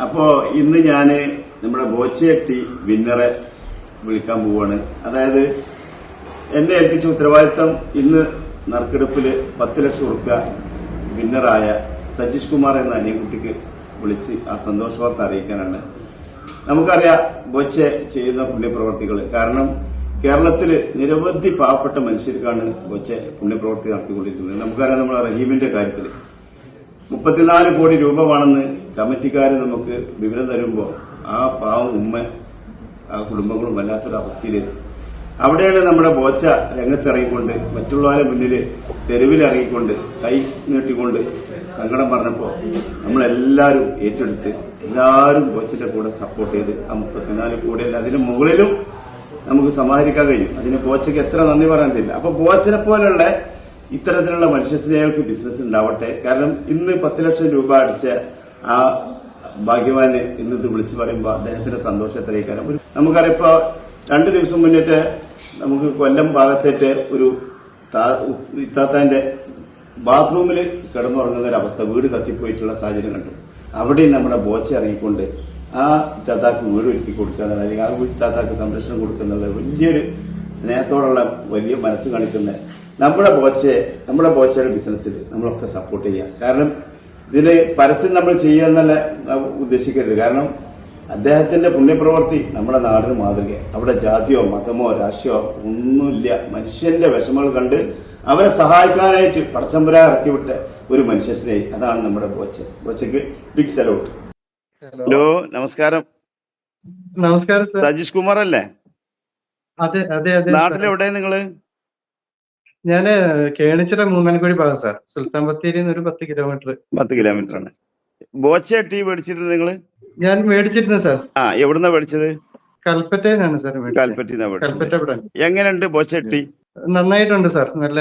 അപ്പോ ഇന്ന് ഞാന് നമ്മുടെ ബോച്ചയെട്ടി വിന്നറെ വിളിക്കാൻ പോവാണ്. അതായത് എന്നെ ഏൽപ്പിച്ച ഉത്തരവാദിത്തം ഇന്ന് നറുക്കെടുപ്പില് 10 ലക്ഷം ഉറുപ്പിക വിന്നറായ സജീഷ് കുമാർ എന്ന അനിയൻകുട്ടിക്ക് വിളിച്ച് ആ സന്തോഷ വാർത്ത അറിയിക്കാനാണ്. നമുക്കറിയാം ബോച്ചെ ചെയ്യുന്ന പുണ്യപ്രവർത്തികൾ. കാരണം കേരളത്തില് നിരവധി പാവപ്പെട്ട മനുഷ്യർക്കാണ് ബോച്ചെ പുണ്യപ്രവർത്തി നടത്തിക്കൊണ്ടിരിക്കുന്നത്. നമുക്കറിയാം നമ്മുടെ റഹീമിന്റെ കാര്യത്തില് 34 കോടി രൂപ വേണമെന്ന് കമ്മിറ്റിക്കാർ നമുക്ക് വിവരം തരുമ്പോൾ ആ പാവം ഉമ്മ ആ കുടുംബങ്ങളും വല്ലാത്തൊരു അവസ്ഥയിലേക്ക്. അവിടെയാണ് നമ്മുടെ ബോച്ച രംഗത്തിറങ്ങിക്കൊണ്ട് മറ്റുള്ളവരെ മുന്നിൽ തെരുവിലിറങ്ങിക്കൊണ്ട് കൈ നീട്ടിക്കൊണ്ട് സങ്കടം പറഞ്ഞപ്പോൾ നമ്മളെല്ലാവരും ഏറ്റെടുത്ത് എല്ലാവരും ബോച്ചന്റെ കൂടെ സപ്പോർട്ട് ചെയ്ത് ആ 34 കോടിയല്ല അതിന് മുകളിലും നമുക്ക് സമാഹരിക്കാൻ കഴിയും. അതിന് ബോച്ചയ്ക്ക് എത്ര നന്ദി പറയാൻ തരില്ല. അപ്പൊ ബോച്ചനെ പോലുള്ള ഇത്തരത്തിലുള്ള മനുഷ്യസ്നേഹികൾക്ക് ബിസിനസ് ഉണ്ടാവട്ടെ. കാരണം ഇന്ന് 10 ലക്ഷം രൂപ അടിച്ച ആ ഭാഗ്യവാന് ഇന്നത് വിളിച്ചു പറയുമ്പോൾ അദ്ദേഹത്തിന്റെ സന്തോഷത്തിലേക്കാണ്. നമുക്കറിയാം ഇപ്പൊ 2 ദിവസം മുന്നിട്ട് നമുക്ക് കൊല്ലം ഭാഗത്തേറ്റ് ഒരു ഇത്താത്താന്റെ ബാത്റൂമിൽ കിടന്നുറങ്ങുന്ന ഒരു അവസ്ഥ, വീട് കത്തിപ്പോയിട്ടുള്ള സാഹചര്യം കണ്ടു. അവിടെയും നമ്മുടെ ബോച്ച ഇറങ്ങിക്കൊണ്ട് ആ ഇത്താത്താക്ക് വീട് ഒരുക്കി കൊടുക്കുക, അല്ലെങ്കിൽ ആ ഇത്താത്താക്ക് സംരക്ഷണം കൊടുക്കുന്നത് വലിയൊരു സ്നേഹത്തോടുള്ള വലിയ മനസ്സ് കാണിക്കുന്ന നമ്മുടെ ബോച്ചയുടെ ബിസിനസ്സിൽ നമ്മളൊക്കെ സപ്പോർട്ട് ചെയ്യാം. കാരണം ഇതിന് പരസ്യം നമ്മൾ ചെയ്യാന്നല്ല ഉദ്ദേശിക്കരുത്. കാരണം അദ്ദേഹത്തിന്റെ പുണ്യപ്രവൃത്തി നമ്മുടെ നാടിന് മാതൃക. അവിടെ ജാതിയോ മതമോ രാഷ്ട്രീയമോ ഒന്നുമില്ല. മനുഷ്യന്റെ വിഷമങ്ങൾ കണ്ട് അവരെ സഹായിക്കാനായിട്ട് പടച്ചമ്പുരാ ഇറക്കിവിട്ട ഒരു മനുഷ്യസ്നേഹി. അതാണ് നമ്മുടെ ബോച്ചയ്ക്ക് ബിഗ് സലൂട്ട്. ഹലോ, നമസ്കാരം. നമസ്കാരം സർ. സജീഷ് കുമാർ അല്ലേ? അതെ അതെ അതെ. നാട്ടിലെവിടെ നിങ്ങള്? ഞാന് കേണിച്ചിറ മൂന്നാൻകുഴി ഭാഗം സാർ. സുൽത്താൻ ബത്തേരിയിൽ നിന്ന് ഒരു 10 കിലോമീറ്റർ. 10 കിലോമീറ്റർ ആണ്. ബോച്ച ടീ മേടിച്ചിരുന്നത് നിങ്ങള്? ഞാൻ മേടിച്ചിരുന്നു സാർ. എവിടുന്നാ മേടിച്ചത്? കൽപ്പറ്റയിലാണ് സാർ മേടിച്ചത്. കൽപ്പറ്റ. കൽപ്പറ്റ ബ്രാൻഡ്. എങ്ങനെയുണ്ട് ബോച്ച ടീ? നന്നായിട്ടുണ്ട് സാർ. നല്ല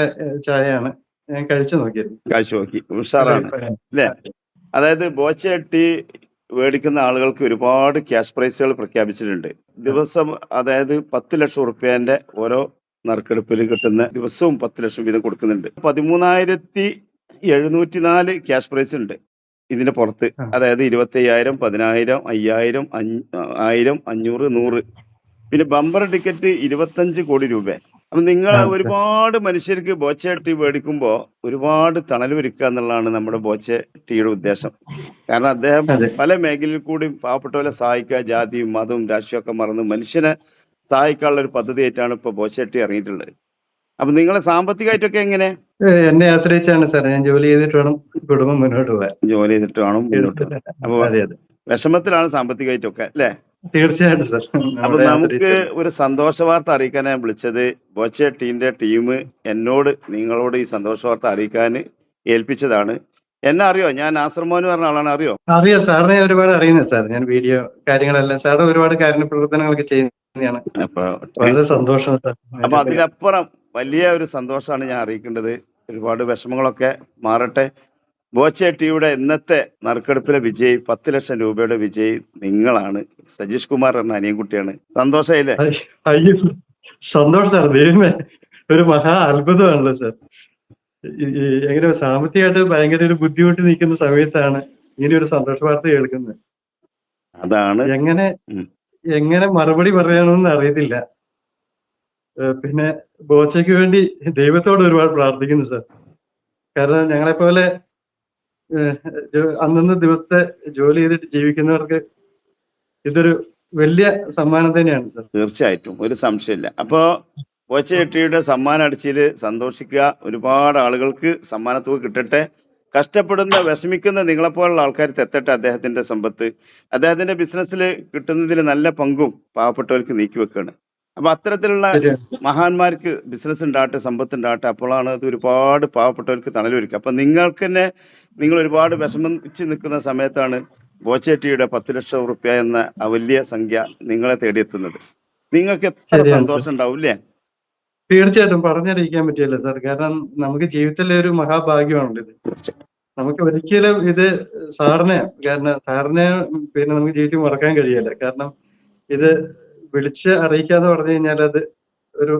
ചായയാണ്. ഞാൻ കഴിച്ചു നോക്കിയിരുന്നു. കാശ് നോക്കി ഉഷാറാണ് അല്ലേ? അതായത് ബോച്ച ടീ മേടിക്കുന്ന ആളുകൾക്ക് ഒരുപാട് ക്യാഷ് പ്രൈസുകൾ പ്രഖ്യാപിച്ചിട്ടുണ്ട്. ദിവസം അതായത് 10 ലക്ഷം ഉറുപ്പ്യന്റെ ഓരോ നറുക്കെടുപ്പിൽ കിട്ടുന്ന ദിവസവും 10 ലക്ഷം വീതം കൊടുക്കുന്നുണ്ട്. 13,704 ക്യാഷ് പ്രൈസ് ഉണ്ട് ഇതിന് പുറത്ത്. അതായത് 25,000, 10,000, 5,000, 1000, 500, 100. പിന്നെ ബമ്പർ ടിക്കറ്റ് 25 കോടി രൂപ. അപ്പൊ നിങ്ങൾ ഒരുപാട് മനുഷ്യർക്ക് ബോച്ച ടീ മേടിക്കുമ്പോ ഒരുപാട് തണലൊരുക്കുക എന്നുള്ളതാണ് നമ്മുടെ ബോച്ച ടീയുടെ ഉദ്ദേശം. കാരണം അദ്ദേഹം പല മേഖലയിൽ കൂടി പാവപ്പെട്ടവരെ സഹായിക്കുക, ജാതിയും മതവും രാഷ്ട്രീയം ഒക്കെ മറന്ന് മനുഷ്യനെ സഹായിക്കാനുള്ള ഒരു പദ്ധതിയായിട്ടാണ് ഇപ്പൊ ബോച്ച ടീ ഇറങ്ങിയിട്ടുള്ളത്. അപ്പൊ നിങ്ങളെ സാമ്പത്തികമായിട്ടൊക്കെ എങ്ങനെ? എന്നെ ആശ്രയിച്ചാണ് സാർ. ഞാൻ ജോലി ചെയ്തിട്ട് വേണം കുടുംബം മുന്നോട്ട് പോകാൻ. ജോലി ചെയ്തിട്ട് വേണം മുന്നോട്ട്. അപ്പൊ വിഷമത്തിലാണ് സാമ്പത്തികമായിട്ടൊക്കെ അല്ലേ? തീർച്ചയായിട്ടും സാർ. അപ്പൊ നമുക്ക് ഒരു സന്തോഷ വാർത്ത അറിയിക്കാനാണ് വിളിച്ചത്. ബോച്ച ടീമിന്റെ ടീം എന്നോട് നിങ്ങളോട് ഈ സന്തോഷ വാർത്ത അറിയിക്കാൻ ഏൽപ്പിച്ചതാണ്. എന്നെ അറിയോ? ഞാൻ നാസർമോൻ പറഞ്ഞ ആളാണ്. അറിയോ? അറിയാം സാറിനെ ഒരുപാട് അറിയുന്നത് സാർ. ഞാൻ വീഡിയോ കാര്യങ്ങളെല്ലാം സാറ് ഒരുപാട് പ്രവർത്തനങ്ങളൊക്കെ ചെയ്യുന്നതാണ്. വളരെ സന്തോഷം സാർ. അപ്പൊ അതിലപ്പുറം വലിയ ഒരു സന്തോഷമാണ് ഞാൻ അറിയിക്കേണ്ടത്. ഒരുപാട് വിഷമങ്ങളൊക്കെ മാറട്ടെ. ബോച്ച ടീയുടെ ഇന്നത്തെ നറുക്കെടുപ്പിലെ വിജയി, 10 ലക്ഷം രൂപയുടെ വിജയി നിങ്ങളാണ്. സജീഷ് കുമാർ എന്ന അനിയൻകുട്ടിയാണ്. സന്തോഷമായില്ലേ? അയ്യോ സന്തോഷം സാർ. ദൈവമേ, ഒരു മഹാ അത്ഭുതമാണല്ലോ സാർ. എങ്ങനെ സാമ്പത്തികമായിട്ട് ഭയങ്കര ഒരു ബുദ്ധിമുട്ട് നിൽക്കുന്ന സമയത്താണ് ഇങ്ങനെ ഒരു സന്തോഷ വാർത്ത കേൾക്കുന്നത്. അതാണ് എങ്ങനെ മറുപടി പറയണമെന്ന് അറിയത്തില്ല. പിന്നെ ബോച്ചയ്ക്ക് വേണ്ടി ദൈവത്തോട് ഒരുപാട് പ്രാർത്ഥിക്കുന്നു സാർ. കാരണം ഞങ്ങളെപ്പോലെ അന്നന്ന് ദിവസത്തെ ജോലി ചെയ്തിട്ട് ജീവിക്കുന്നവർക്ക് ഇതൊരു വലിയ സമ്മാനം തന്നെയാണ് സാർ. തീർച്ചയായിട്ടും, ഒരു സംശയമില്ല. അപ്പോ ബോച്ച ടീയുടെ സമ്മാനം അടിച്ചില് സന്തോഷിക്കുക. ഒരുപാട് ആളുകൾക്ക് സമ്മാനത്തുക കിട്ടട്ടെ. കഷ്ടപ്പെടുന്ന വിഷമിക്കുന്ന നിങ്ങളെപ്പോലുള്ള ആൾക്കാർക്ക് എത്തട്ടെ അദ്ദേഹത്തിന്റെ സമ്പത്ത്. അദ്ദേഹത്തിന്റെ ബിസിനസ്സിൽ കിട്ടുന്നതിൽ നല്ല പങ്കും പാവപ്പെട്ടവർക്ക് നീക്കിവെക്കുകയാണ്. അപ്പൊ അത്തരത്തിലുള്ള മഹാന്മാർക്ക് ബിസിനസ് ഉണ്ടാകട്ടെ, സമ്പത്ത് ഉണ്ടാകട്ടെ. അപ്പോഴാണ് അത് ഒരുപാട് പാവപ്പെട്ടവർക്ക് തണലൊരുക്കുക. അപ്പൊ നിങ്ങൾക്ക് തന്നെ നിങ്ങൾ ഒരുപാട് വിഷമിച്ച് നിൽക്കുന്ന സമയത്താണ് ബോച്ച ടീയുടെ 10 ലക്ഷം റുപ്യ എന്ന ആ വലിയ സംഖ്യ നിങ്ങളെ തേടിയെത്തുന്നത്. നിങ്ങൾക്ക് എത്ര സന്തോഷം ഉണ്ടാവും ഇല്ലേ? തീർച്ചയായിട്ടും പറഞ്ഞറിയിക്കാൻ പറ്റില്ല സാർ. കാരണം നമുക്ക് ജീവിതത്തിലെ ഒരു മഹാഭാഗ്യമാണല്ലോ ഇത്. നമുക്ക് ഒരിക്കലും ഇത് സാറിനെ പിന്നെ നമുക്ക് ജീവിതത്തിൽ മറക്കാൻ കഴിയില്ല. കാരണം ഇത് വിളിച്ച് അറിയിക്കാന്ന് പറഞ്ഞു കഴിഞ്ഞാൽ അത് ഒരു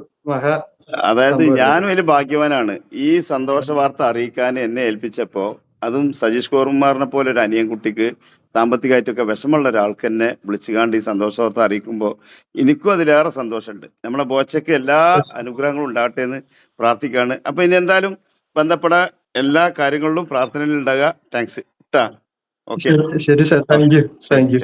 അതായത് ഞാനും ഒരു ഭാഗ്യവാനാണ്. ഈ സന്തോഷ വാർത്ത അറിയിക്കാൻ എന്നെ ഏൽപ്പിച്ചപ്പോ, അതും സജീഷ് കുമാറിനെ പോലെ ഒരു അനിയൻകുട്ടിക്ക് സാമ്പത്തികമായിട്ടൊക്കെ വിഷമമുള്ള ഒരാൾക്ക് തന്നെ വിളിച്ചുകാണ്ട് ഈ സന്തോഷവാർത്ത അറിയിക്കുമ്പോൾ എനിക്കും അതിലേറെ സന്തോഷമുണ്ട്. നമ്മളെ ബോച്ചയ്ക്ക് എല്ലാ അനുഗ്രഹങ്ങളും ഉണ്ടാകട്ടെ എന്ന് പ്രാർത്ഥിക്കുകയാണ്. അപ്പൊ ഇനി എന്തായാലും ബന്ധപ്പെടാൻ എല്ലാ കാര്യങ്ങളിലും പ്രാർത്ഥനയിൽ ഉണ്ടാകുക. താങ്ക്സ്. ഓക്കെ, ശരി സർ, താങ്ക് യു. ശരി.